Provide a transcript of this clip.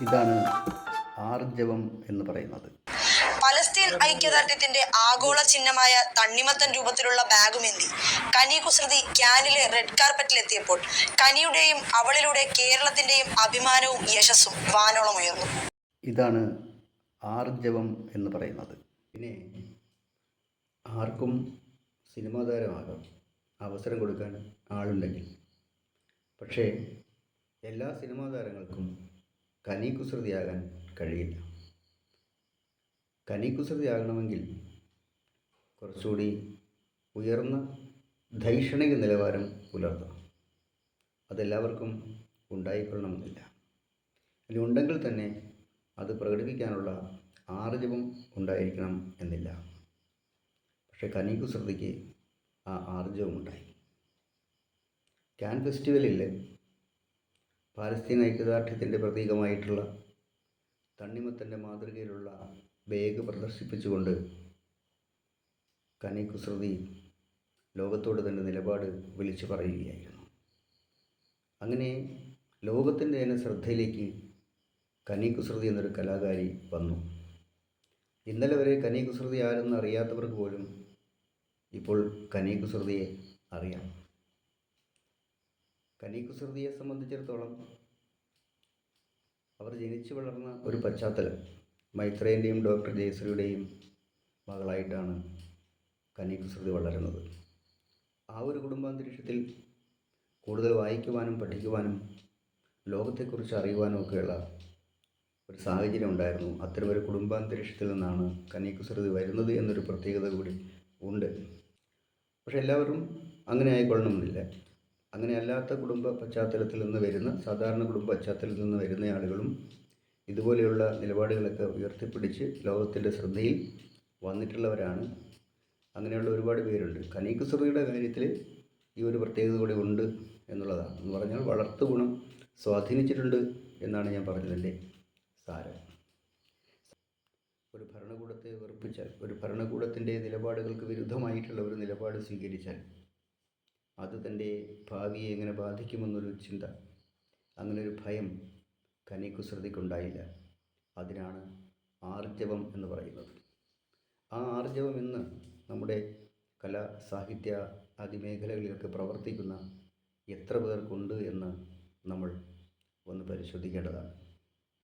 ഇതാണ് ആർജവം എന്ന് പറയുന്നത്. പലസ്തീൻ ഐക്യദാർഢ്യത്തിന്റെ ആഗോള ചിഹ്നമായ തണ്ണിമത്തൻ രൂപത്തിലുള്ള ബാഗുമേന്തി കനി കുസൃതി ക്യാനിലെ റെഡ് കാർപ്പറ്റിലെത്തിയപ്പോൾ കനിയുടെയും അവളിലൂടെ കേരളത്തിന്റെയും അഭിമാനവും യശസ്സും വാനോളമുയർന്നു. ഇതാണ് ആർജവം എന്ന് പറയുന്നത്. പിന്നെ ആർക്കും സിനിമാ താരമാകാം അവസരം കൊടുക്കാൻ ആളുണ്ടെങ്കിൽ. പക്ഷേ എല്ലാ സിനിമാ താരങ്ങൾക്കും കനി കുസൃതിയാകാൻ കഴിയില്ല. കനി കുസൃതിയാകണമെങ്കിൽ കുറച്ചുകൂടി ഉയർന്ന ധൈഷണിക നിലവാരം പുലർത്തണം. അതെല്ലാവർക്കും ഉണ്ടായിക്കൊള്ളണമെന്നില്ല. ഇനി ഉണ്ടെങ്കിൽ തന്നെ അത് പ്രകടിപ്പിക്കാനുള്ള ആർജവം ഉണ്ടായിരിക്കണം എന്നില്ല. പക്ഷേ കനി കുസൃതിക്ക് ആ ആർജവമുണ്ടായി. കാൻ ഫെസ്റ്റിവലിൽ പാലസ്തീൻ ഐക്യദാർഢ്യത്തിൻ്റെ പ്രതീകമായിട്ടുള്ള തണ്ണിമത്തൻ്റെ മാതൃകയിലുള്ള ബാഗ് പ്രദർശിപ്പിച്ചുകൊണ്ട് കനി കുസൃതി ലോകത്തോട് തൻ്റെ നിലപാട് വിളിച്ചു പറയുകയായിരുന്നു. അങ്ങനെ ലോകത്തിൻ്റെ തന്നെ ശ്രദ്ധയിലേക്ക് കനി കുസൃതി എന്നൊരു കലാകാരി വന്നു. ഇന്നലെ വരെ കനി കുസൃതി ആരെന്ന് അറിയാത്തവർക്ക് പോലും ഇപ്പോൾ കനി കുസൃതിയെ അറിയാം. കനി കുസൃതിയെ സംബന്ധിച്ചിടത്തോളം അവർ ജനിച്ചു വളർന്ന ഒരു പശ്ചാത്തലം മൈത്രേൻ്റെയും ഡോക്ടർ ജയശ്രീയുടെയും മകളായിട്ടാണ് കനി കുസൃതി വളരുന്നത്. ആ ഒരു കുടുംബാന്തരീക്ഷത്തിൽ കൂടുതൽ വായിക്കുവാനും പഠിക്കുവാനും ലോകത്തെക്കുറിച്ച് അറിയുവാനും ഒക്കെയുള്ള ഒരു സാഹചര്യം ഉണ്ടായിരുന്നു. അത്തരമൊരു കുടുംബാന്തരീക്ഷത്തിൽ നിന്നാണ് കനി കുസൃതി വരുന്നത് എന്നൊരു പ്രത്യേകത കൂടി ഉണ്ട്. പക്ഷെ എല്ലാവരും അങ്ങനെ ആയിക്കൊള്ളണമെന്നില്ല. അങ്ങനെ അല്ലാത്ത കുടുംബ പശ്ചാത്തലത്തിൽ നിന്ന് വരുന്ന സാധാരണ കുടുംബ പശ്ചാത്തലത്തിൽ നിന്ന് വരുന്ന ആളുകളും ഇതുപോലെയുള്ള നിലപാടുകളൊക്കെ ഉയർത്തിപ്പിടിച്ച് ലോകത്തിൻ്റെ ശ്രദ്ധയിൽ വന്നിട്ടുള്ളവരാണ്. അങ്ങനെയുള്ള ഒരുപാട് പേരുണ്ട്. കനി കുസൃതിയുടെ കാര്യത്തിൽ ഈ ഒരു പ്രത്യേകത കൂടി ഉണ്ട് എന്നുള്ളതാണ്. എന്ന് പറഞ്ഞാൽ വളർത്തു ഗുണം സ്വാധീനിച്ചിട്ടുണ്ട് എന്നാണ് ഞാൻ പറഞ്ഞതിൻ്റെ സാരം. ഒരു ഭരണകൂടത്തെ വെറുപ്പിച്ചാൽ, ഒരു ഭരണകൂടത്തിൻ്റെ നിലപാടുകൾക്ക് വിരുദ്ധമായിട്ടുള്ള ഒരു നിലപാട് സ്വീകരിച്ചാൽ അത് തൻ്റെ ഭാവിയെ എങ്ങനെ ബാധിക്കുമെന്നൊരു ചിന്ത, അങ്ങനൊരു ഭയം കനി കുസൃതിക്കുണ്ടായില്ല. അതിനാണ് ആർജവം എന്ന് പറയുന്നത്. ആ ആർജവം ഇന്ന് നമ്മുടെ കലാ സാഹിത്യ ആദി മേഖലകളിലൊക്കെ പ്രവർത്തിക്കുന്ന എത്ര പേർക്കുണ്ട് എന്ന് നമ്മൾ ഒന്ന് പരിശോധിക്കേണ്ടതാണ്.